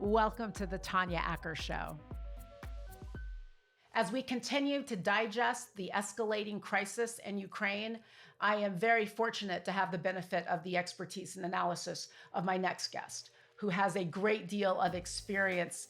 Welcome to the Tanya Acker Show. As we continue to digest the escalating crisis in Ukraine, I am very fortunate to have the benefit of the expertise and analysis of my next guest, who has a great deal of experience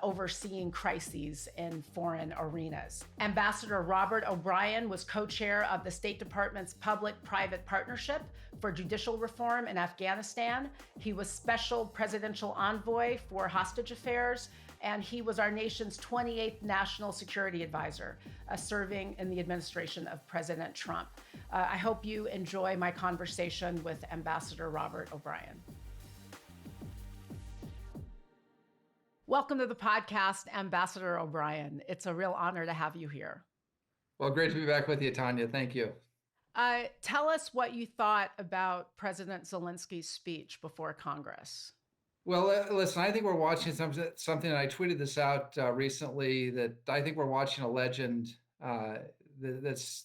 overseeing crises in foreign arenas. Ambassador Robert OBrien was co-chair of the State Department's Public-Private Partnership for Judicial Reform in Afghanistan. He was Special Presidential Envoy for Hostage Affairs, and he was our nation's 28th National Security Advisor, serving in the administration of President Trump. I hope you enjoy my conversation with Ambassador Robert OBrien. Welcome to the podcast, Ambassador OBrien. It's a real honor to have you here. Well, great to be back with you, Tanya. Thank you. Tell us what you thought about President Zelensky's speech before Congress. Well, listen, I think we're watching something, and I tweeted this out recently, that I think we're watching a legend that's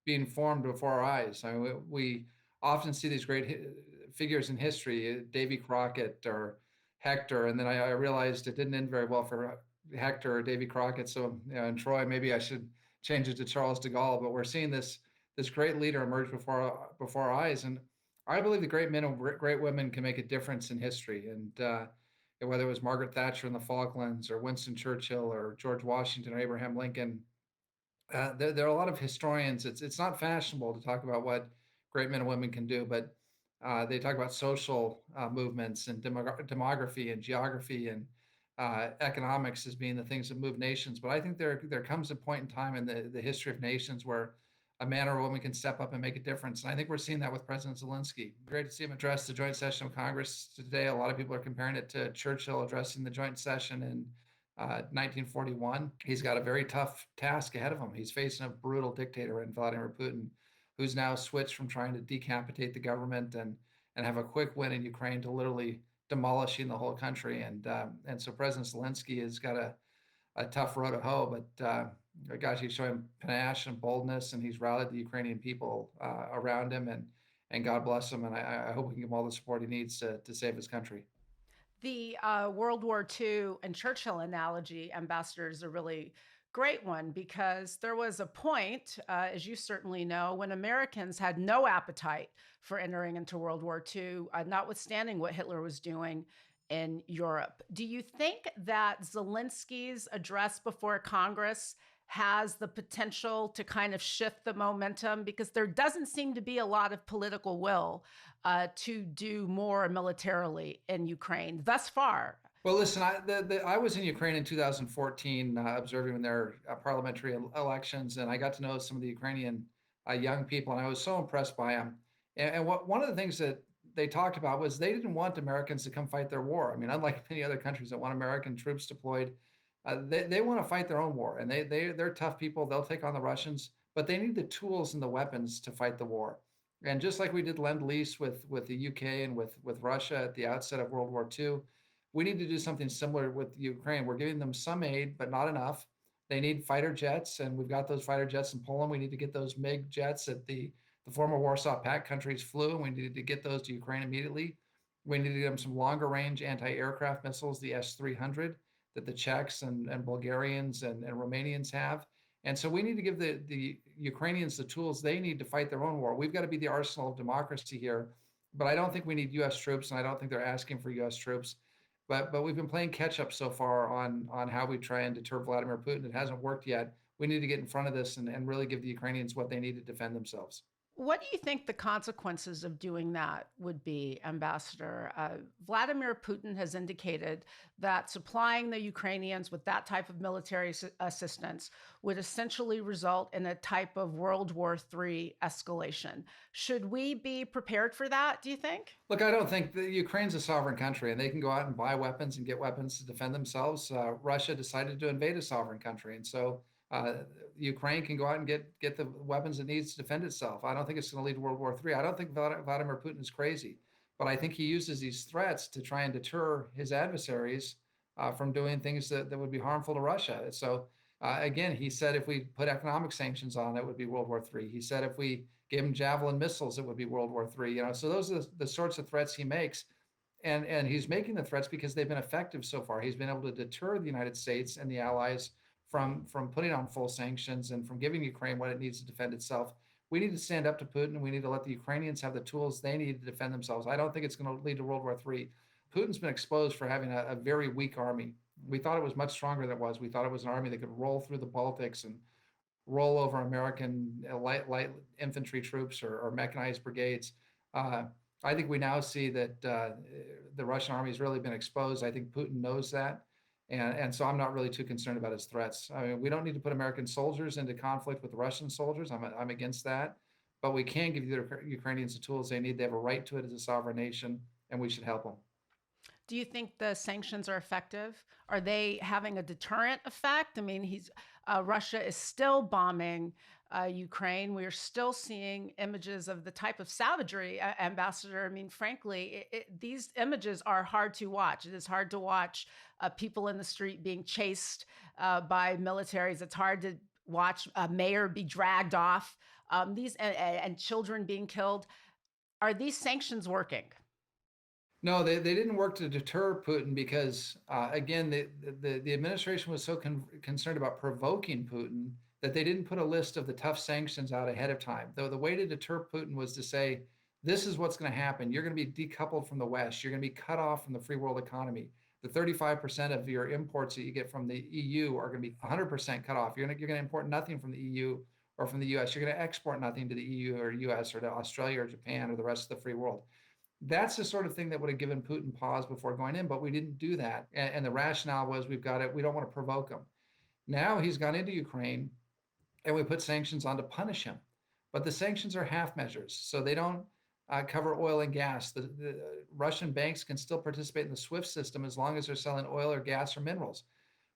being formed before our eyes. I mean, we often see these great figures in history, Davy Crockett or Hector, and then I realized it didn't end very well for Hector or Davy Crockett. So, and Troy, maybe I should change it to Charles de Gaulle. But we're seeing this great leader emerge before our eyes, and I believe the great men and great women can make a difference in history. And whether it was Margaret Thatcher in the Falklands, or Winston Churchill, or George Washington, or Abraham Lincoln, there are a lot of historians. It's not fashionable to talk about what great men and women can do, but they talk about social movements and demography and geography and economics as being the things that move nations. But I think there comes a point in time in the history of nations where a man or a woman can step up and make a difference. And I think we're seeing that with President Zelensky. Great to see him address the joint session of Congress today. A lot of people are comparing it to Churchill addressing the joint session in 1941. He's got a very tough task ahead of him. He's facing a brutal dictator in Vladimir Putin, who's now switched from trying to decapitate the government and have a quick win in Ukraine to literally demolishing the whole country. And so President Zelensky has got a tough road to hoe, but gosh, he's showing panache and boldness, and he's rallied the Ukrainian people around him, and God bless him. And I hope we can give him all the support he needs to save his country. The World War II and Churchill analogy, Ambassador, is a really great one, because there was a point, as you certainly know, when Americans had no appetite for entering into World War II, notwithstanding what Hitler was doing in Europe. Do you think that Zelensky's address before Congress has the potential to kind of shift the momentum? Because there doesn't seem to be a lot of political will to do more militarily in Ukraine thus far. Well, listen, I was in Ukraine in 2014 observing their parliamentary elections, and I got to know some of the Ukrainian young people, and I was so impressed by them. And one of the things that they talked about was they didn't want Americans to come fight their war. I mean, unlike many other countries that want American troops deployed, they want to fight their own war, and they're tough people. They'll take on the Russians, but they need the tools and the weapons to fight the war. And just like we did Lend-Lease with the UK and with Russia at the outset of World War II, we need to do something similar with Ukraine. We're giving them some aid, but not enough. They need fighter jets, and we've got those fighter jets in Poland. We need to get those MiG jets that the former Warsaw Pact countries flew, and we needed to get those to Ukraine immediately. We need to get them some longer range anti-aircraft missiles, the S-300, that the Czechs and Bulgarians and Romanians have. And so we need to give the Ukrainians the tools they need to fight their own war. We've got to be the arsenal of democracy here, but I don't think we need U.S. troops, and I don't think they're asking for U.S. troops. But we've been playing catch up so far on how we try and deter Vladimir Putin. It hasn't worked yet. We need to get in front of this and really give the Ukrainians what they need to defend themselves. What do you think the consequences of doing that would be, Ambassador? Vladimir Putin has indicated that supplying the Ukrainians with that type of military assistance would essentially result in a type of World War III escalation. Should we be prepared for that, do you think? Look, I don't think Ukraine's a sovereign country, and they can go out and buy weapons and get weapons to defend themselves. Russia decided to invade a sovereign country, and so Ukraine can go out and get the weapons it needs to defend itself. I don't think it's going to lead to World War III. I don't think Vladimir Putin is crazy, but I think he uses these threats to try and deter his adversaries from doing things that would be harmful to Russia. So again, he said if we put economic sanctions on, it would be World War III. He said if we gave him Javelin missiles, it would be World War III. So those are the sorts of threats he makes. and he's making the threats because they've been effective so far. He's been able to deter the United States and the allies from putting on full sanctions and from giving Ukraine what it needs to defend itself. We need to stand up to Putin. We need to let the Ukrainians have the tools they need to defend themselves. I don't think it's going to lead to World War III. Putin's been exposed for having a very weak army. We thought it was much stronger than it was. We thought it was an army that could roll through the Baltics and roll over American light infantry troops or mechanized brigades. Uh, I think we now see that the Russian army has really been exposed. I think Putin knows that. And so I'm not really too concerned about his threats. I mean, we don't need to put American soldiers into conflict with Russian soldiers. I'm against that. But we can give the Ukrainians the tools they need. They have a right to it as a sovereign nation, and we should help them. Do you think the sanctions are effective? Are they having a deterrent effect? I mean, Russia is still bombing Ukraine. We're still seeing images of the type of savagery, Ambassador. I mean, frankly, these images are hard to watch. It is hard to watch people in the street being chased by militaries. It's hard to watch a mayor be dragged off. And children being killed. Are these sanctions working? No, they didn't work to deter Putin because, again, the administration was so concerned about provoking Putin that they didn't put a list of the tough sanctions out ahead of time. Though the way to deter Putin was to say, this is what's going to happen. You're going to be decoupled from the West. You're going to be cut off from the free world economy. The 35% of your imports that you get from the EU are going to be 100% cut off. You're going to import nothing from the EU or from the US. You're going to export nothing to the EU or US or to Australia or Japan or the rest of the free world. That's the sort of thing that would have given Putin pause before going in, but we didn't do that. And the rationale was we don't want to provoke him. Now he's gone into Ukraine and we put sanctions on to punish him. But the sanctions are half measures. So they don't cover oil and gas. The Russian banks can still participate in the SWIFT system as long as they're selling oil or gas or minerals.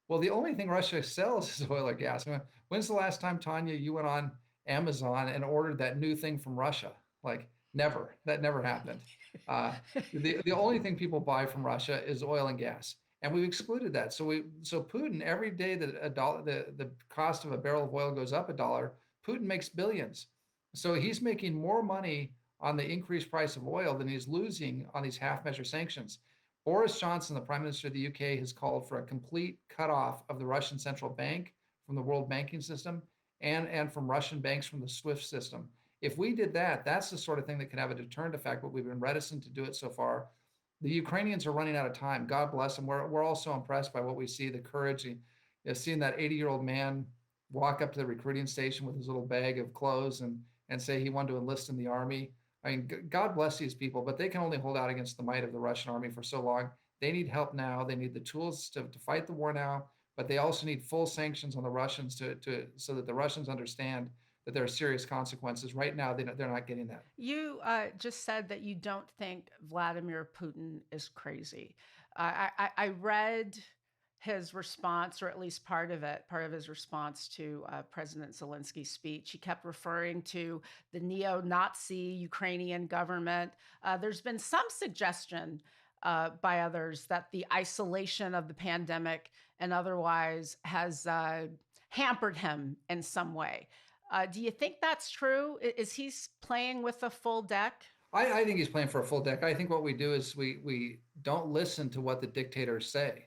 Well, the only thing Russia sells is oil or gas. I mean, when's the last time, Tanya, you went on Amazon and ordered that new thing from Russia? Like, never. That never happened. Uh, the only thing people buy from Russia is oil and gas, and we've excluded that. So Putin, every day that the cost of a barrel of oil goes up $1, Putin makes billions. So he's making more money on the increased price of oil than he's losing on these half-measure sanctions. Boris Johnson, the Prime Minister of the UK, has called for a complete cutoff of the Russian central bank from the world banking system and from Russian banks from the SWIFT system. If we did that, that's the sort of thing that could have a deterrent effect, but we've been reticent to do it so far. The Ukrainians are running out of time. God bless them. We're all so impressed by what we see, the courage. Seeing that 80-year-old man walk up to the recruiting station with his little bag of clothes and say he wanted to enlist in the army. I mean, God bless these people, but they can only hold out against the might of the Russian army for so long. They need help now. They need the tools to fight the war now, but they also need full sanctions on the Russians so that the Russians understand that there are serious consequences. Right now, they're not getting that. You just said that you don't think Vladimir Putin is crazy. I read his response, or at least part of his response to President Zelensky's speech. He kept referring to the neo-Nazi Ukrainian government. There's been some suggestion by others that the isolation of the pandemic and otherwise has hampered him in some way. Do you think that's true? Is he playing with a full deck? I think he's playing for a full deck. I think what we do is we don't listen to what the dictators say.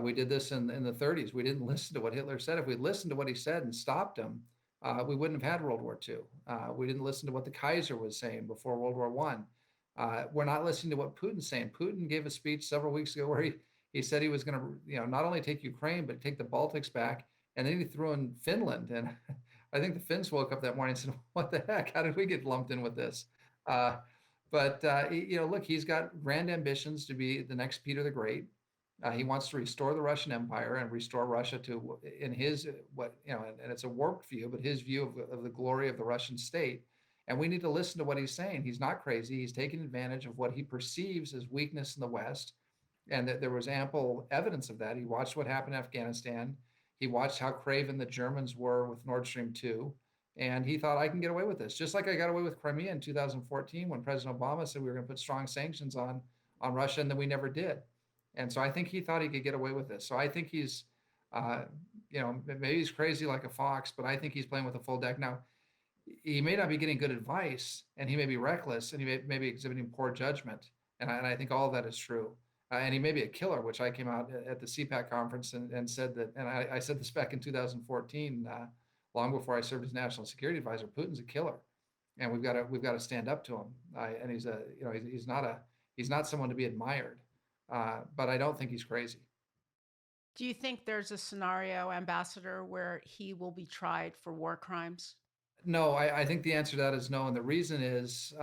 We did this in the 30s. We didn't listen to what Hitler said. If we listened to what he said and stopped him, we wouldn't have had World War II. We didn't listen to what the Kaiser was saying before World War I. We're not listening to what Putin's saying. Putin gave a speech several weeks ago where he said he was going to, not only take Ukraine, but take the Baltics back. And then he threw in Finland. And I think the Finns woke up that morning and said, what the heck? How did we get lumped in with this? Look, he's got grand ambitions to be the next Peter the Great. He wants to restore the Russian Empire and restore Russia to, in his, and it's a warped view, but his view of the glory of the Russian state. And we need to listen to what he's saying. He's not crazy. He's taking advantage of what he perceives as weakness in the West. And that there was ample evidence of that. He watched what happened in Afghanistan. He watched how craven the Germans were with Nord Stream 2. And he thought, I can get away with this. Just like I got away with Crimea in 2014 when President Obama said we were going to put strong sanctions on Russia, and then we never did. And so I think he thought he could get away with this. So I think he's, maybe he's crazy like a fox, but I think he's playing with a full deck. Now, he may not be getting good advice, and he may be reckless, and he may be exhibiting poor judgment. And I think all of that is true. And he may be a killer, which I came out at the CPAC conference and said that, and I said this back in 2014, long before I served as national security advisor. Putin's a killer, and we've got to stand up to him. And he's a you know he's not someone to be admired, but I don't think he's crazy. Do you think there's a scenario, Ambassador, where he will be tried for war crimes? No, I think the answer to that is no, and the reason is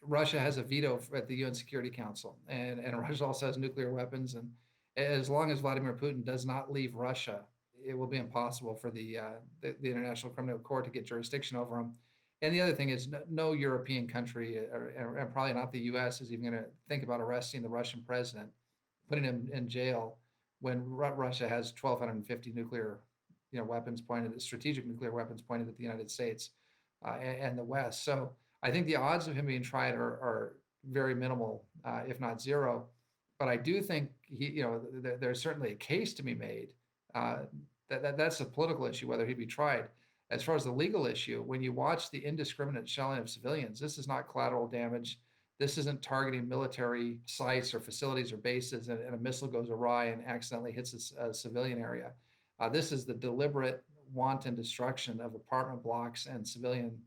Russia has a veto at the UN Security Council, and Russia also has nuclear weapons. And as long as Vladimir Putin does not leave Russia, it will be impossible for the International Criminal Court to get jurisdiction over him. And the other thing is, no European country, and probably not the U.S., is even going to think about arresting the Russian president, putting him in jail when Russia has 1,250 nuclear, weapons pointed, strategic nuclear weapons pointed at the United States and the West. So I think the odds of him being tried are very minimal, if not zero. But I do think there's certainly a case to be made. That's a political issue, whether he'd be tried. As far as the legal issue, when you watch the indiscriminate shelling of civilians, this is not collateral damage. This isn't targeting military sites or facilities or bases, and a missile goes awry and accidentally hits a civilian area. This is the deliberate, wanton destruction of apartment blocks and civilian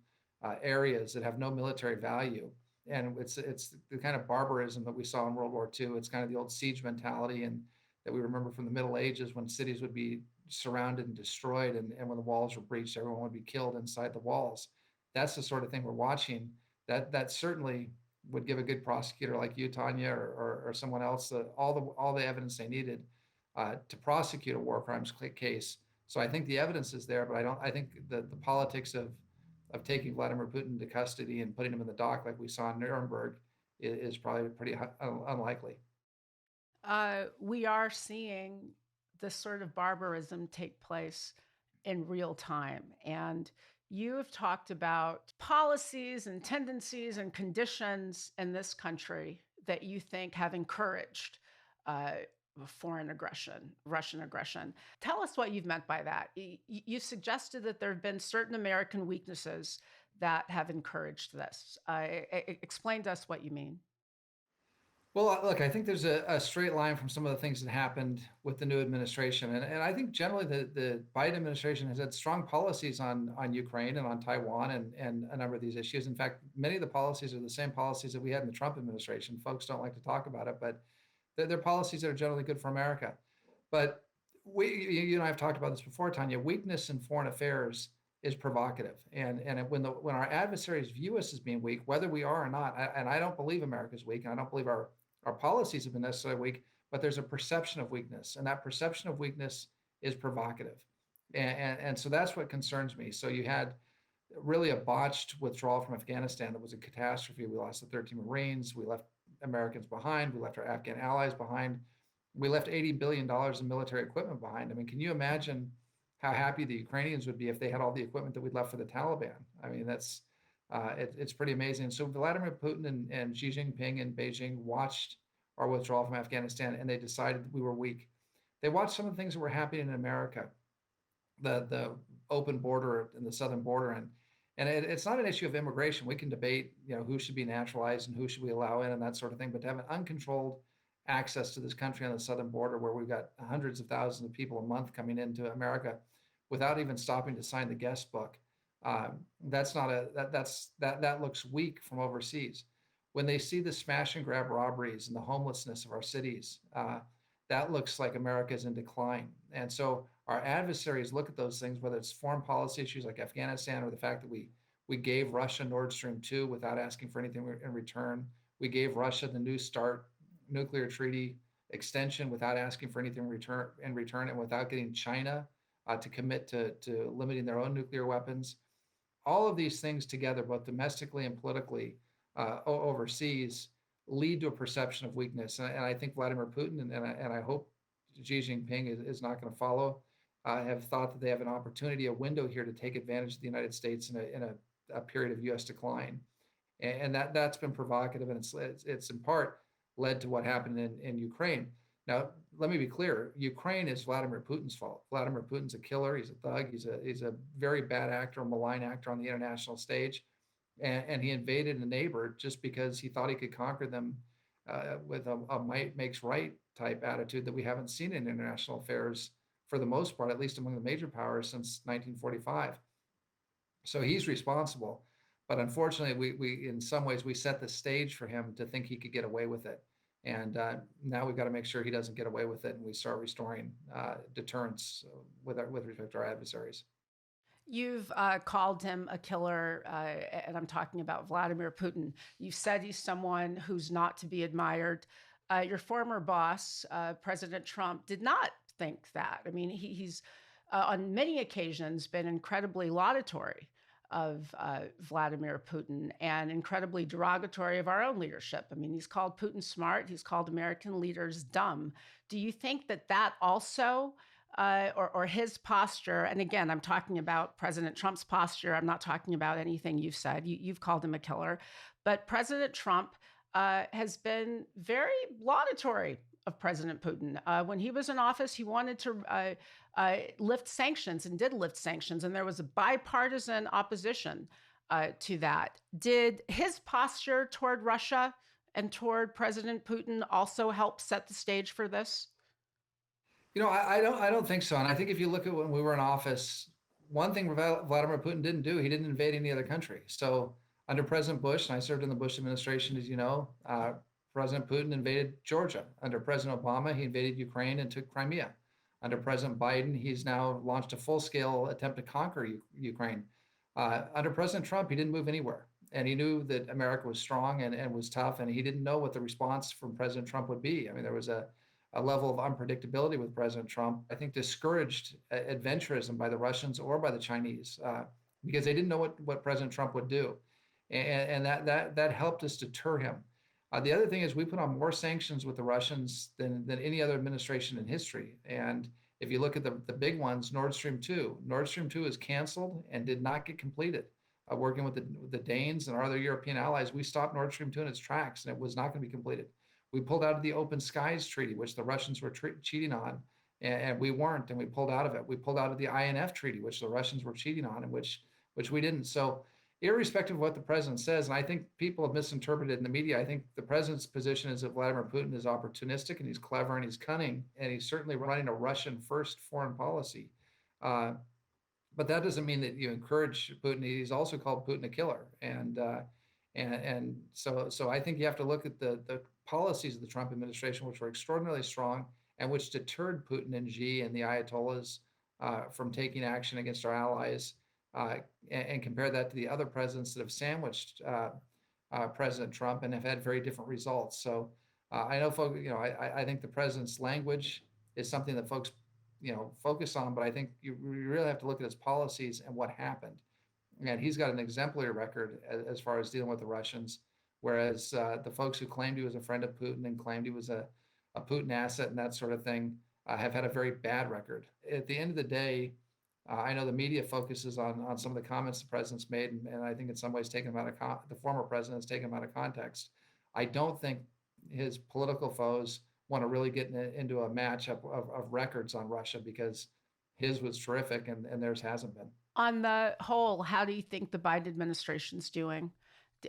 areas that have no military value. And it's the kind of barbarism that we saw in World War II. It's kind of the old siege mentality, and that we remember from the Middle Ages, when cities would be surrounded and destroyed, and when the walls were breached, everyone would be killed inside the walls. That's the sort of thing we're watching. That certainly would give a good prosecutor like you, Tanya, or someone else, all the evidence they needed to prosecute a war crimes case. So I think the evidence is there, but I think the politics of taking Vladimir Putin to custody and putting him in the dock like we saw in Nuremberg is probably pretty unlikely. We are seeing this sort of barbarism take place in real time. And you have talked about policies and tendencies and conditions in this country that you think have encouraged uh, foreign aggression, Russian aggression. Tell us what you've meant by that. You suggested that there have been certain American weaknesses that have encouraged this. Explain to us what you mean. Well, look, I think there's a straight line from some of the things that happened with the new administration. And I think generally the Biden administration has had strong policies on Ukraine and on Taiwan and a number of these issues. In fact, many of the policies are the same policies that we had in the Trump administration. Folks don't like to talk about it, but they're policies that are generally good for America. But you and I have talked about this before, Tanya. Weakness in foreign affairs is provocative, and when our adversaries view us as being weak, whether we are or not, and I don't believe America's weak, and I don't believe our policies have been necessarily weak, but there's a perception of weakness, and that perception of weakness is provocative, and so that's what concerns me. So you had really a botched withdrawal from Afghanistan that was a catastrophe. We lost the 13 Marines. We left Americans behind. We left our Afghan allies behind. We left $80 billion in military equipment behind. I mean, can you imagine how happy the Ukrainians would be if they had all the equipment that we'd left for the Taliban? I mean, it's pretty amazing. So Vladimir Putin and Xi Jinping in Beijing watched our withdrawal from Afghanistan, and they decided we were weak. They watched some of the things that were happening in America, the open border and the southern border, and it's not an issue of immigration. We can debate, who should be naturalized and who should we allow in and that sort of thing. But to have an uncontrolled access to this country on the southern border, where we've got hundreds of thousands of people a month coming into America without even stopping to sign the guest book, that looks weak from overseas. When they see the smash and grab robberies and the homelessness of our cities, that looks like America is in decline. And so our adversaries look at those things, whether it's foreign policy issues like Afghanistan, or the fact that we gave Russia Nord Stream 2 without asking for anything in return. We gave Russia the New START nuclear treaty extension without asking for anything in return, and without getting China to commit to limiting their own nuclear weapons. All of these things together, both domestically and politically overseas, lead to a perception of weakness. And I think Vladimir Putin, and I hope Xi Jinping is not going to follow, have thought that they have an opportunity, a window here to take advantage of the United States in a period of U.S. decline. And that's been provocative, and it's in part led to what happened in Ukraine. Now, let me be clear: Ukraine is Vladimir Putin's fault. Vladimir Putin's a killer. He's a thug. He's a very bad actor, a malign actor on the international stage, and he invaded a neighbor just because he thought he could conquer them with a might makes right type attitude that we haven't seen in international affairs for the most part, at least among the major powers, since 1945. So he's responsible. But unfortunately, we in some ways we set the stage for him to think he could get away with it. And now we've got to make sure he doesn't get away with it, and we start restoring deterrence with respect to our adversaries. You've called him a killer, and I'm talking about Vladimir Putin. You said he's someone who's not to be admired. Your former boss, President Trump, did not think that. I mean, he's on many occasions been incredibly laudatory of Vladimir Putin and incredibly derogatory of our own leadership. I mean, he's called Putin smart. He's called American leaders dumb. Do you think that that also or his posture, and again, I'm talking about President Trump's posture. I'm not talking about anything you've said. You've called him a killer. But President Trump has been very laudatory of President Putin. When he was in office, he wanted to lift sanctions and did lift sanctions, and there was a bipartisan opposition to that. Did his posture toward Russia and toward President Putin also help set the stage for this? I don't think so. And I think if you look at when we were in office, one thing Vladimir Putin didn't do, he didn't invade any other country. So under President Bush, and I served in the Bush administration, as you know, President Putin invaded Georgia. Under President Obama, he invaded Ukraine and took Crimea. Under President Biden, he's now launched a full-scale attempt to conquer Ukraine. Under President Trump, he didn't move anywhere. And he knew that America was strong and was tough, and he didn't know what the response from President Trump would be. I mean, there was a level of unpredictability with President Trump, I think discouraged adventurism by the Russians or by the Chinese because they didn't know what President Trump would do. And that helped us deter him. The other thing is we put on more sanctions with the Russians than any other administration in history. And if you look at the big ones, Nord Stream 2 is canceled and did not get completed. Working with the Danes and our other European allies, we stopped Nord Stream 2 in its tracks, and it was not going to be completed. We pulled out of the Open Skies Treaty, which the Russians were cheating on, and we weren't, and we pulled out of it. We pulled out of the INF Treaty, which the Russians were cheating on, and which we didn't. So irrespective of what the president says, and I think people have misinterpreted in the media, I think the president's position is that Vladimir Putin is opportunistic, and he's clever, and he's cunning, and he's certainly running a Russian-first foreign policy. But that doesn't mean that you encourage Putin. He's also called Putin a killer, and so I think you have to look at the policies of the Trump administration, which were extraordinarily strong and which deterred Putin and Xi and the Ayatollahs from taking action against our allies, and compare that to the other presidents that have sandwiched President Trump and have had very different results. So I know, folks, I think the president's language is something that folks, focus on, but I think you really have to look at his policies and what happened. And he's got an exemplary record as far as dealing with the Russians, whereas the folks who claimed he was a friend of Putin and claimed he was a Putin asset and that sort of thing have had a very bad record. At the end of the day, I know the media focuses on some of the comments the president's made, and I think in some ways taken them out of the former president's taken them out of context. I don't think his political foes want to really get into a matchup of records on Russia, because his was terrific and theirs hasn't been. On the whole, how do you think the Biden administration's doing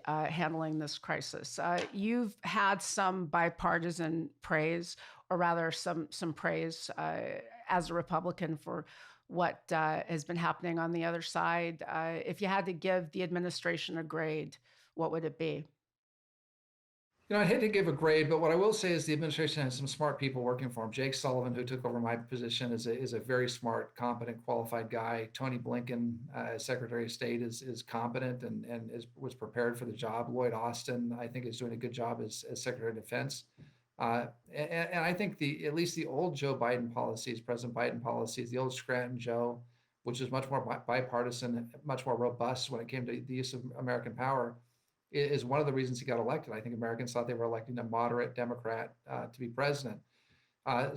handling this crisis? You've had some bipartisan praise, or rather some praise as a Republican for what has been happening on the other side. If you had to give the administration a grade, what would it be? I hate to give a grade, but what I will say is the administration has some smart people working for him. Jake Sullivan, who took over my position, is a very smart, competent, qualified guy. Tony Blinken, as Secretary of State, is competent and was prepared for the job. Lloyd Austin, I think, is doing a good job as Secretary of Defense. And I think at least the old Joe Biden policies, President Biden policies, the old Scranton Joe, which is much more bipartisan, much more robust when it came to the use of American power, is one of the reasons he got elected. I think Americans thought they were electing a moderate Democrat to be president. They've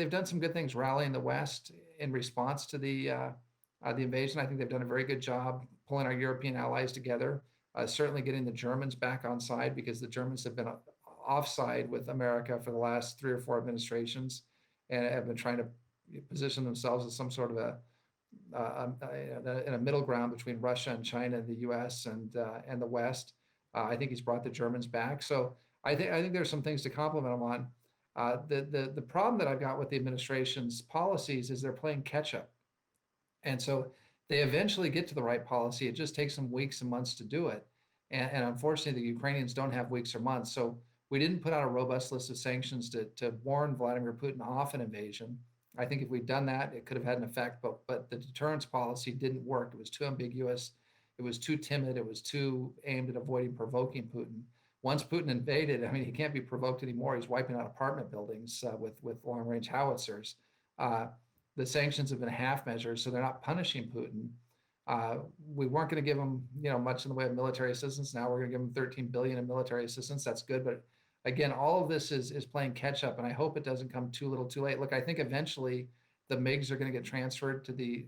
done some good things rallying the West in response to the invasion. I think they've done a very good job pulling our European allies together, certainly getting the Germans back on side, because the Germans have been offside with America for the last 3 or 4 administrations and have been trying to position themselves as some sort of in a middle ground between Russia and China and the U.S. And the West. I think he's brought the Germans back. So I think there's some things to compliment him on. The problem that I've got with the administration's policies is they're playing catch up, and so they eventually get to the right policy. It just takes them weeks and months to do it, and unfortunately, the Ukrainians don't have weeks or months. So we didn't put out a robust list of sanctions to warn Vladimir Putin off an invasion. I think if we'd done that, it could have had an effect, but the deterrence policy didn't work. It was too ambiguous. It was too timid. It was too aimed at avoiding provoking Putin. Once Putin invaded, I mean, he can't be provoked anymore. He's wiping out apartment buildings with long range howitzers. Uh, the sanctions have been half measures, so they're not punishing Putin. We weren't going to give him, much in the way of military assistance. Now we're going to give him 13 billion in military assistance. That's good, but again, all of this is playing catch up, and I hope it doesn't come too little, too late. Look, I think eventually the MiGs are going to get transferred to the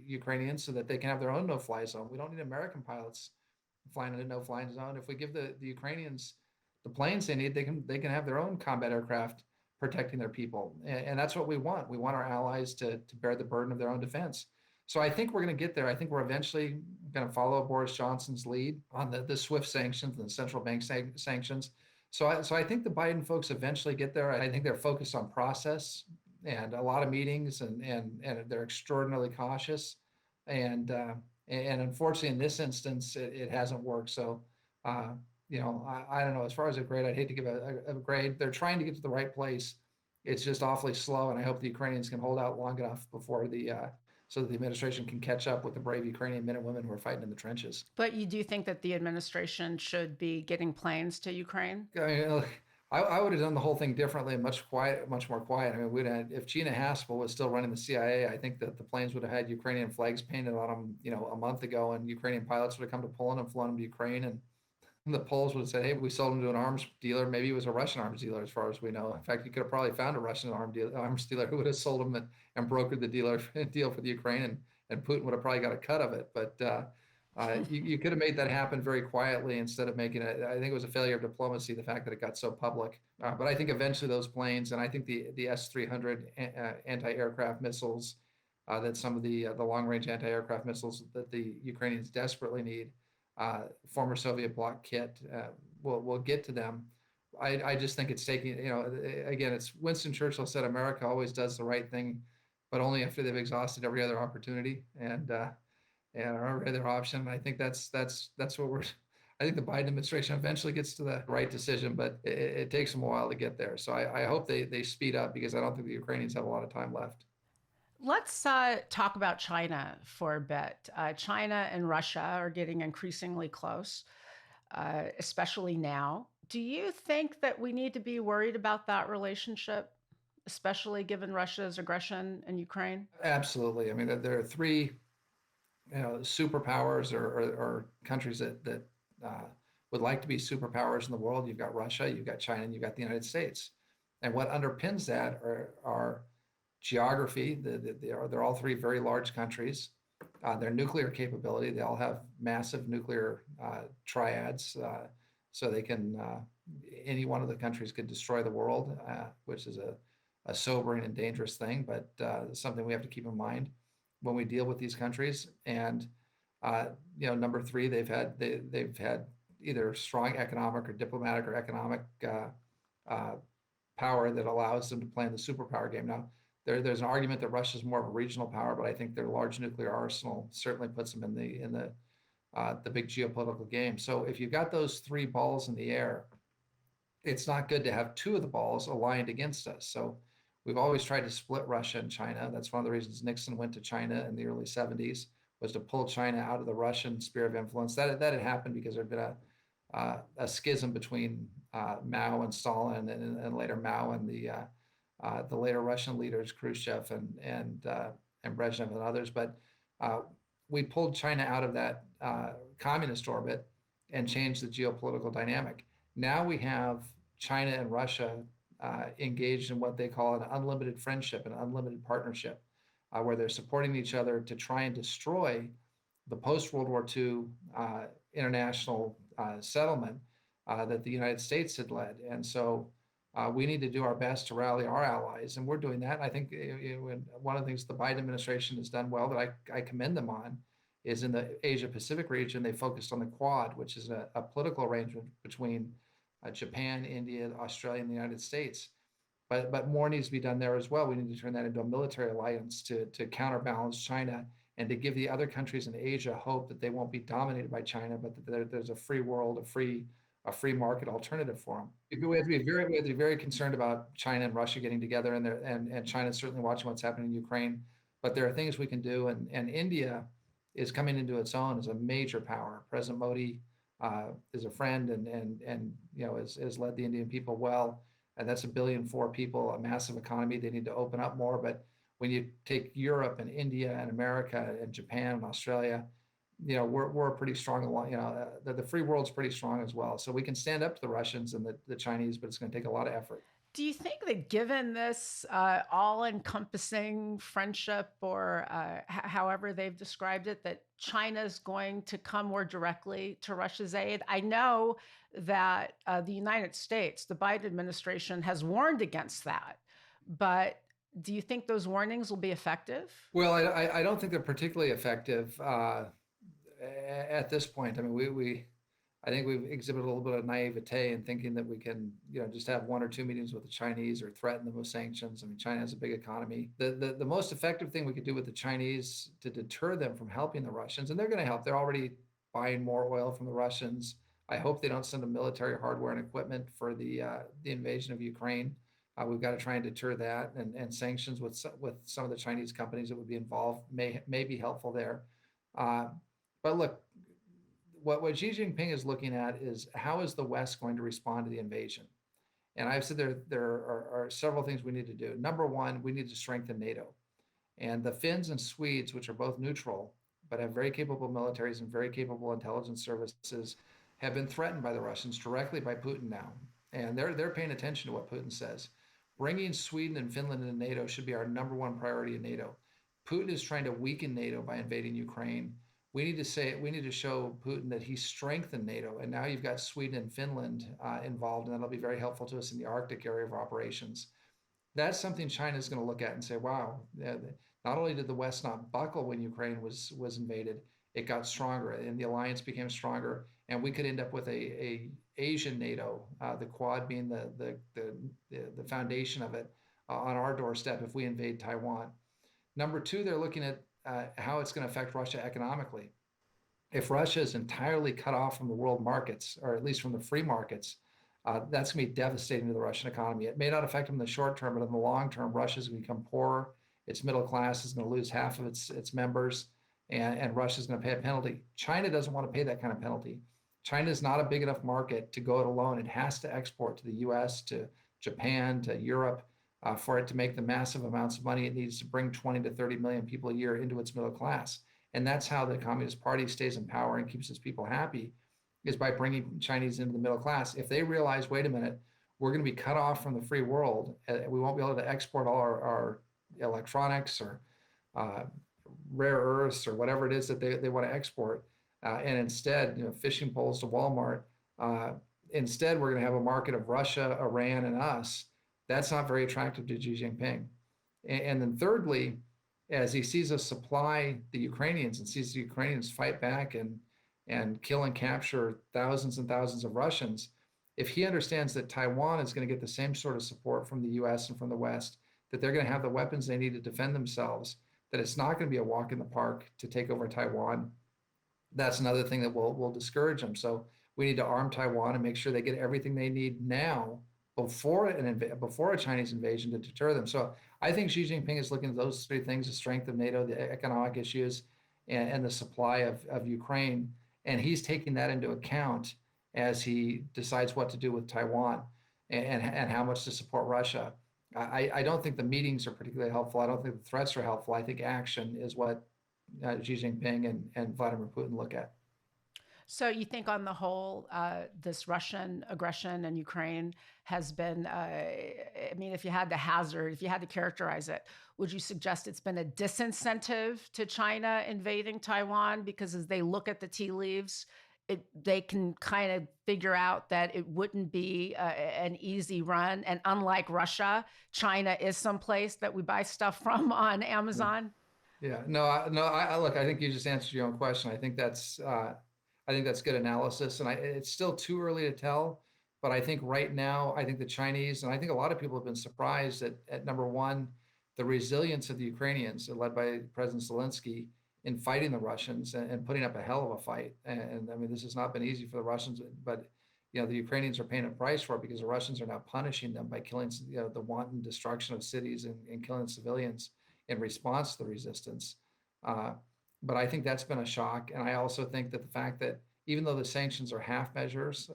Ukrainians so that they can have their own no-fly zone. We don't need American pilots flying in a no-fly zone. If we give the Ukrainians the planes they need, they can have their own combat aircraft protecting their people, and that's what we want. We want our allies to bear the burden of their own defense. So I think we're going to get there. I think we're eventually going to follow Boris Johnson's lead on the SWIFT sanctions and the central bank sanctions. So I think the Biden folks eventually get there. I think they're focused on process and a lot of meetings, and they're extraordinarily cautious. And unfortunately, in this instance, it hasn't worked. So, I don't know. As far as a grade, I'd hate to give a grade. They're trying to get to the right place. It's just awfully slow, and I hope the Ukrainians can hold out long enough before so that the administration can catch up with the brave Ukrainian men and women who are fighting in the trenches. But you do think that the administration should be getting planes to Ukraine? I mean, I would have done the whole thing differently and much more quiet. I mean, if Gina Haspel was still running the CIA, I think that the planes would have had Ukrainian flags painted on them, a month ago, and Ukrainian pilots would have come to Poland and flown them to Ukraine, and the Poles would have said, "Hey, we sold them to an arms dealer. Maybe it was a Russian arms dealer, as far as we know. In fact, you could have probably found a Russian arms dealer who would have sold them and brokered the deal for the Ukraine, and Putin would have probably got a cut of it. But you could have made that happen very quietly instead of making it. I think it was a failure of diplomacy, the fact that it got so public. But I think eventually those planes, and I think the S-300 anti-aircraft missiles, that some of the long-range anti-aircraft missiles that the Ukrainians desperately need, former Soviet bloc kit, will get to them. I just think it's taking, again, it's Winston Churchill said, America always does the right thing, but only after they've exhausted every other opportunity and every other option. I think that's what I think the Biden administration eventually gets to the right decision, but it takes them a while to get there. So I hope they speed up, because I don't think the Ukrainians have a lot of time left. Let's talk about China for a bit. China and Russia are getting increasingly close, especially now. Do you think that we need to be worried about that relationship, especially given Russia's aggression in Ukraine? Absolutely. I mean, there are three, superpowers or countries that would like to be superpowers in the world. You've got Russia, you've got China, and you've got the United States. And what underpins that are geography. They're all three very large countries. Their nuclear capability. They all have massive nuclear triads, so they can. Any one of the countries could destroy the world, which is a sobering and dangerous thing, but something we have to keep in mind when we deal with these countries. And number three, they've had either strong economic or diplomatic or economic power that allows them to play in the superpower game. Now, there's an argument that Russia's more of a regional power, but I think their large nuclear arsenal certainly puts them in the big geopolitical game. So if you've got those three balls in the air, it's not good to have two of the balls aligned against us. So we've always tried to split Russia and China. That's one of the reasons Nixon went to China in the early 70s, was to pull China out of the Russian sphere of influence. That had happened because there had been a schism between Mao and Stalin, and later Mao and the later Russian leaders, Khrushchev and Brezhnev and others. But we pulled China out of that communist orbit and changed the geopolitical dynamic. Now we have China and Russia engaged in what they call an unlimited friendship, an unlimited partnership, where they're supporting each other to try and destroy the post-World War II international settlement that the United States had led. And so We need to do our best to rally our allies, and we're doing that. And I think one of the things the Biden administration has done well that I commend them on is in the Asia Pacific region, they focused on the Quad, which is a political arrangement between Japan, India, Australia, and the United States. But more needs to be done there as well. We need to turn that into a military alliance to counterbalance China and to give the other countries in Asia hope that they won't be dominated by China, but that there's a free world, a free market alternative for them. We have to be very concerned about China and Russia getting together, and China's certainly watching what's happening in Ukraine. But there are things we can do, and India is coming into its own as a major power. President Modi is a friend, and has led the Indian people well. And that's 1.4 billion people, a massive economy. They need to open up more. But when you take Europe and India and America and Japan and Australia, we're pretty strong. The free world's pretty strong as well. So we can stand up to the Russians and the Chinese, but it's going to take a lot of effort. Do you think that given this all-encompassing friendship, or however they've described it, that China's going to come more directly to Russia's aid? I know that the United States, the Biden administration, has warned against that, but do you think those warnings will be effective? Well, I don't think they're particularly effective at this point. I mean, I think we've exhibited a little bit of naivete in thinking that we can, just have 1 or 2 meetings with the Chinese or threaten them with sanctions. I mean, China has a big economy. The most effective thing we could do with the Chinese to deter them from helping the Russians, and they're going to help. They're already buying more oil from the Russians. I hope they don't send them military hardware and equipment for the invasion of Ukraine. We've got to try and deter that, and sanctions with some of the Chinese companies that would be involved may be helpful there. But look, what Xi Jinping is looking at is how is the West going to respond to the invasion? And I've said there are several things we need to do. Number one, we need to strengthen NATO. And the Finns and Swedes, which are both neutral, but have very capable militaries and very capable intelligence services, have been threatened by the Russians directly by Putin now. And they're paying attention to what Putin says. Bringing Sweden and Finland into NATO should be our number one priority in NATO. Putin is trying to weaken NATO by invading Ukraine. We need to show Putin that he strengthened NATO, and now you've got Sweden and Finland involved, and that'll be very helpful to us in the Arctic area of operations. That's something China is going to look at and say, wow, not only did the West not buckle when Ukraine was invaded, it got stronger, and the alliance became stronger, and we could end up with a Asian NATO, the Quad being the foundation of it, on our doorstep if we invade Taiwan. Number two, they're looking at how it's going to affect Russia economically. If Russia is entirely cut off from the world markets, or at least from the free markets, that's going to be devastating to the Russian economy. It may not affect them in the short term, but in the long term, Russia is going to become poorer. Its middle class is going to lose half of its members, and Russia is going to pay a penalty. China doesn't want to pay that kind of penalty. China is not a big enough market to go it alone. It has to export to the US, to Japan, to Europe, for it to make the massive amounts of money it needs to bring 20 to 30 million people a year into its middle class. And that's how the Communist Party stays in power and keeps its people happy, is by bringing Chinese into the middle class. If they realize, wait a minute, we're going to be cut off from the free world, we won't be able to export all our electronics or rare earths or whatever it is that they want to export, and instead, fishing poles to Walmart, instead we're going to have a market of Russia, Iran, and us. That's not very attractive to Xi Jinping. And then thirdly, as he sees us supply the Ukrainians and sees the Ukrainians fight back and kill and capture thousands and thousands of Russians, if he understands that Taiwan is going to get the same sort of support from the US and from the West, that they're going to have the weapons they need to defend themselves, that it's not going to be a walk in the park to take over Taiwan, that's another thing that will discourage them. So we need to arm Taiwan and make sure they get everything they need now before a Chinese invasion to deter them. So I think Xi Jinping is looking at those three things: the strength of NATO, the economic issues, and the supply of Ukraine. And he's taking that into account as he decides what to do with Taiwan and how much to support Russia. I don't think the meetings are particularly helpful. I don't think the threats are helpful. I think action is what Xi Jinping and Vladimir Putin look at. So you think on the whole, this Russian aggression in Ukraine has been, if you had to characterize it, would you suggest it's been a disincentive to China invading Taiwan? Because as they look at the tea leaves, they can kind of figure out that it wouldn't be an easy run. And unlike Russia, China is someplace that we buy stuff from on Amazon. Yeah, no, look, I think you just answered your own question. I think that's good analysis, and it's still too early to tell. But I think right now, I think the Chinese, and I think a lot of people have been surprised at number one, the resilience of the Ukrainians, led by President Zelensky, in fighting the Russians and putting up a hell of a fight. And I mean, this has not been easy for the Russians, but the Ukrainians are paying a price for it because the Russians are now punishing them by killing, the wanton destruction of cities and killing civilians in response to the resistance. Uh, but I think that's been a shock, and I also think that the fact that even though the sanctions are half measures,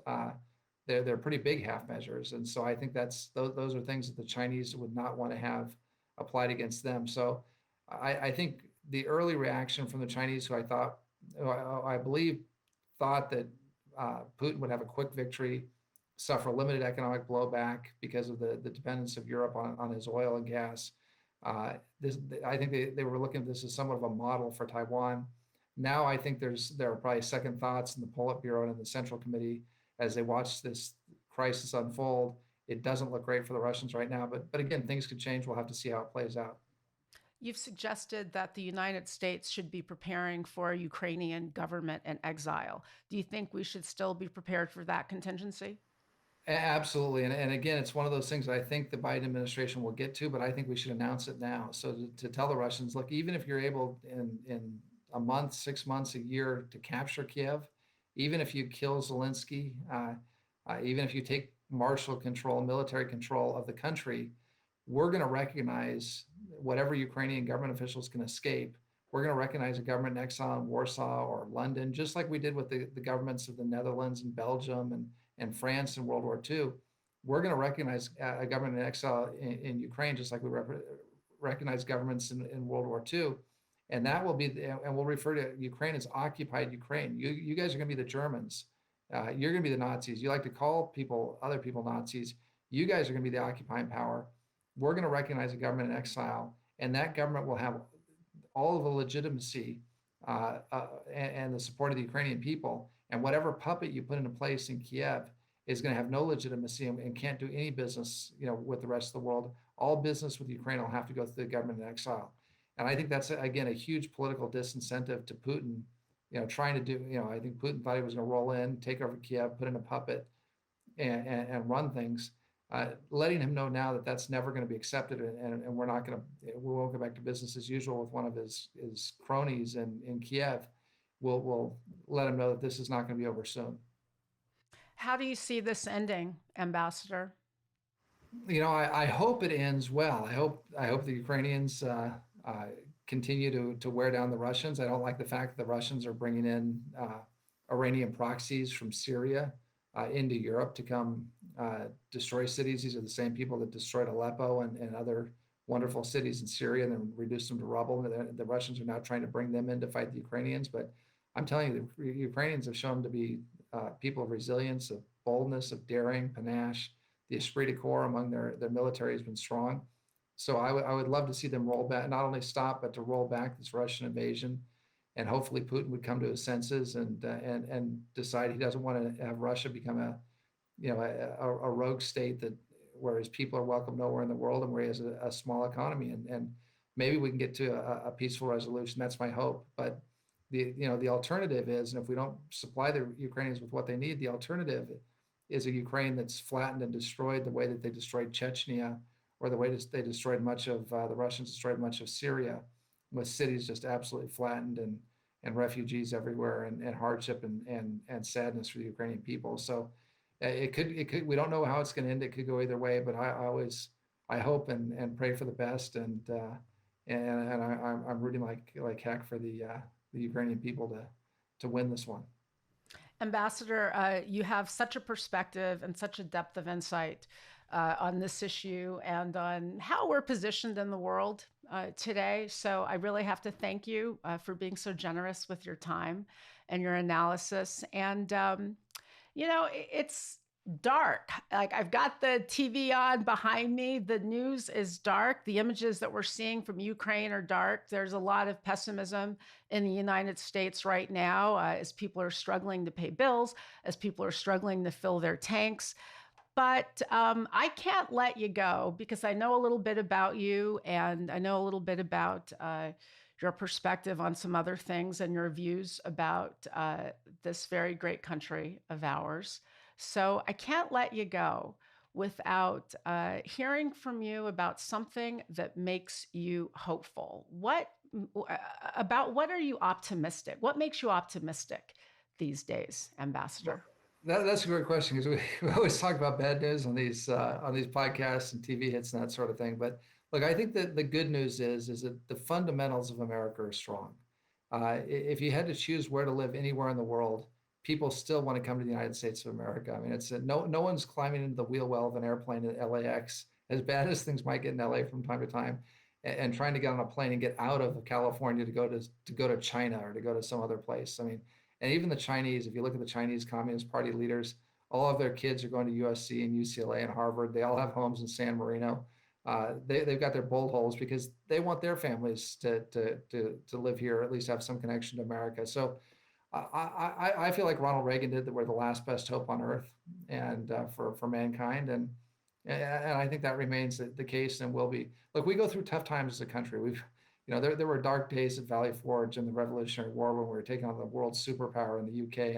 they're pretty big half measures, and so I think those are things that the Chinese would not want to have applied against them. So I think the early reaction from the Chinese, who I believe thought that Putin would have a quick victory, suffer limited economic blowback because of the dependence of Europe on his oil and gas. I think they were looking at this as somewhat of a model for Taiwan. Now I think there are probably second thoughts in the Politburo and in the Central Committee as they watch this crisis unfold. It doesn't look great for the Russians right now, but again, things could change. We'll have to see how it plays out. You've suggested that the United States should be preparing for a Ukrainian government in exile. Do you think we should still be prepared for that contingency? Absolutely. And again, it's one of those things that I think the Biden administration will get to, but I think we should announce it now. So to tell the Russians, look, even if you're able in a month, 6 months, a year to capture Kiev, even if you kill Zelensky, even if you take martial control, military control of the country, we're going to recognize whatever Ukrainian government officials can escape. We're going to recognize a government in exile in Warsaw or London, just like we did with the governments of the Netherlands and Belgium and France in World War II. We're going to recognize a government in exile in Ukraine, just like we recognize governments in World War II. And that will be, and we'll refer to Ukraine as occupied Ukraine. You guys are going to be the Germans. You're going to be the Nazis. You like to call other people Nazis. You guys are going to be the occupying power. We're going to recognize a government in exile, and that government will have all of the legitimacy and the support of the Ukrainian people. And whatever puppet you put into place in Kiev is going to have no legitimacy and can't do any business, with the rest of the world. All business with Ukraine will have to go through the government in exile. And I think that's, again, a huge political disincentive to Putin, trying to do, I think Putin thought he was going to roll in, take over Kiev, put in a puppet and run things. Letting him know now that that's never going to be accepted, and we won't go back to business as usual with one of his cronies in Kiev. We'll let him know that this is not going to be over soon. How do you see this ending, Ambassador? I hope it ends well. I hope the Ukrainians continue to wear down the Russians. I don't like the fact that the Russians are bringing in Iranian proxies from Syria into Europe to come destroy cities. These are the same people that destroyed Aleppo and other wonderful cities in Syria and then reduced them to rubble. The Russians are now trying to bring them in to fight the Ukrainians. But I'm telling you, the Ukrainians have shown to be people of resilience, of boldness, of daring, panache. The esprit de corps among their military has been strong. So I would love to see them roll back, not only stop, but to roll back this Russian invasion. And hopefully Putin would come to his senses and decide he doesn't want to have Russia become a rogue state where his people are welcome nowhere in the world and where he has a small economy. And maybe we can get to a peaceful resolution. That's my hope. But the alternative is, and if we don't supply the Ukrainians with what they need, the alternative is a Ukraine that's flattened and destroyed the way that they destroyed Chechnya, or the way they destroyed the Russians destroyed much of Syria, with cities just absolutely flattened and refugees everywhere and hardship and sadness for the Ukrainian people. So it could, we don't know how it's going to end. It could go either way, but I hope and pray for the best. And I'm rooting like heck for the Ukrainian people to win this one. Ambassador, you have such a perspective and such a depth of insight on this issue and on how we're positioned in the world today. So I really have to thank you for being so generous with your time and your analysis. And, dark. Like I've got the TV on behind me. The news is dark. The images that we're seeing from Ukraine are dark. There's a lot of pessimism in the United States right now as people are struggling to pay bills, as people are struggling to fill their tanks. But I can't let you go because I know a little bit about you and I know a little bit about your perspective on some other things and your views about this very great country of ours. So I can't let you go without hearing from you about something that makes you hopeful. What are you optimistic? What makes you optimistic these days, Well, Ambassador? that's a great question because we always talk about bad news on these podcasts and TV hits and that sort of thing. But look, I think that the good news is that the fundamentals of America are strong. If you had to choose where to live anywhere in the world, people still want to come to the United States of America. I mean, it's no one's climbing into the wheel well of an airplane at LAX, as bad as things might get in LA from time to time, and trying to get on a plane and get out of California to go to China or to go to some other place. I mean, and even the Chinese, if you look at the Chinese Communist Party leaders, all of their kids are going to USC and UCLA and Harvard. They all have homes in San Marino. They've got their bolt holes because they want their families to live here, or at least have some connection to America. So I feel like Ronald Reagan did that. We're the last best hope on earth and for mankind. And I think that remains the case and will be. Look, we go through tough times as a country. There were dark days at Valley Forge in the Revolutionary War when we were taking on the world superpower in the UK,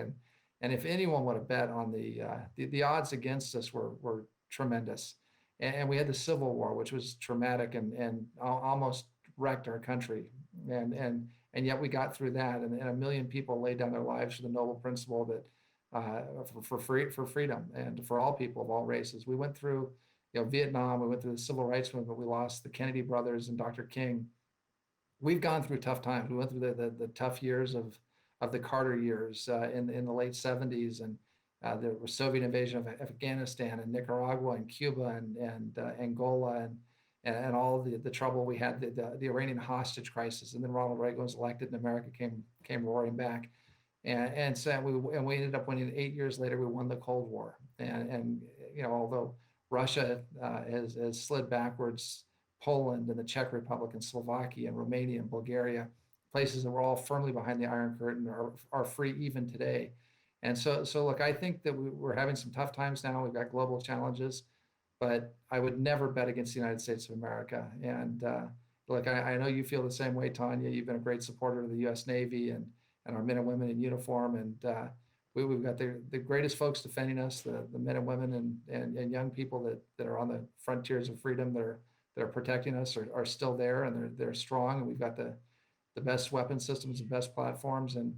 and if anyone would have bet on the odds against us were tremendous, and we had the Civil War, which was traumatic and almost wrecked our country, and yet we got through that, and a million people laid down their lives for the noble principle that for freedom and for all people of all races. We went through Vietnam, we went through the civil rights movement, we lost the Kennedy brothers and Dr. King. We've gone through tough times. We went through the tough years of the Carter years in the late 70s, and the Soviet invasion of Afghanistan and Nicaragua and Cuba and Angola and all the trouble we had, the Iranian hostage crisis, and then Ronald Reagan was elected and America came roaring back, and we ended up winning 8 years later. We won the Cold War, and although Russia has slid backwards, Poland and the Czech Republic and Slovakia and Romania and Bulgaria, places that were all firmly behind the Iron Curtain, are free even today. And so look, I think that we're having some tough times now. We've got global challenges, but I would never bet against the United States of America. And look, I know you feel the same way, Tanya. You've been a great supporter of the U.S. Navy and our men and women in uniform. And we've got the greatest folks defending us, the men and women and young people that are on the frontiers of freedom that are protecting us are still there, and they're strong. And we've got the best weapon systems and best platforms. And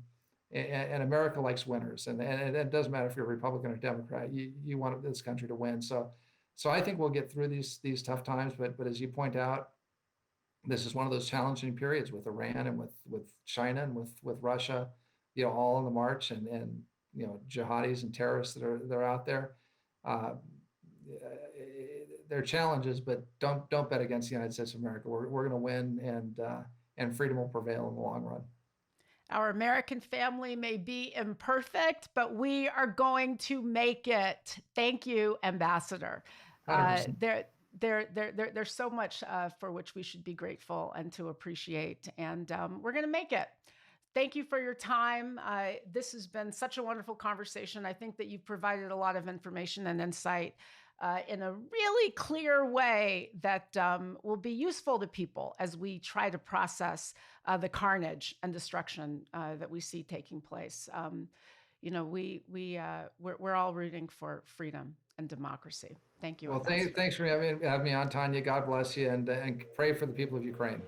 America likes winners. And it doesn't matter if you're a Republican or Democrat. You want this country to win. So I think we'll get through these tough times. But as you point out, this is one of those challenging periods with Iran and with China and with Russia, all on the march, and jihadis and terrorists that are out there. There are challenges, but don't bet against the United States of America. We're going to win, and freedom will prevail in the long run. Our American family may be imperfect, but we are going to make it. Thank you, Ambassador. There's so much for which we should be grateful and to appreciate, and we're going to make it. Thank you for your time. This has been such a wonderful conversation. I think that you've provided a lot of information and insight in a really clear way that will be useful to people as we try to process the carnage and destruction that we see taking place. We're all rooting for freedom and democracy. Thank you. Well, thanks for having me on, Tanya. God bless you, and pray for the people of Ukraine.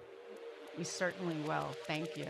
We certainly will. Thank you.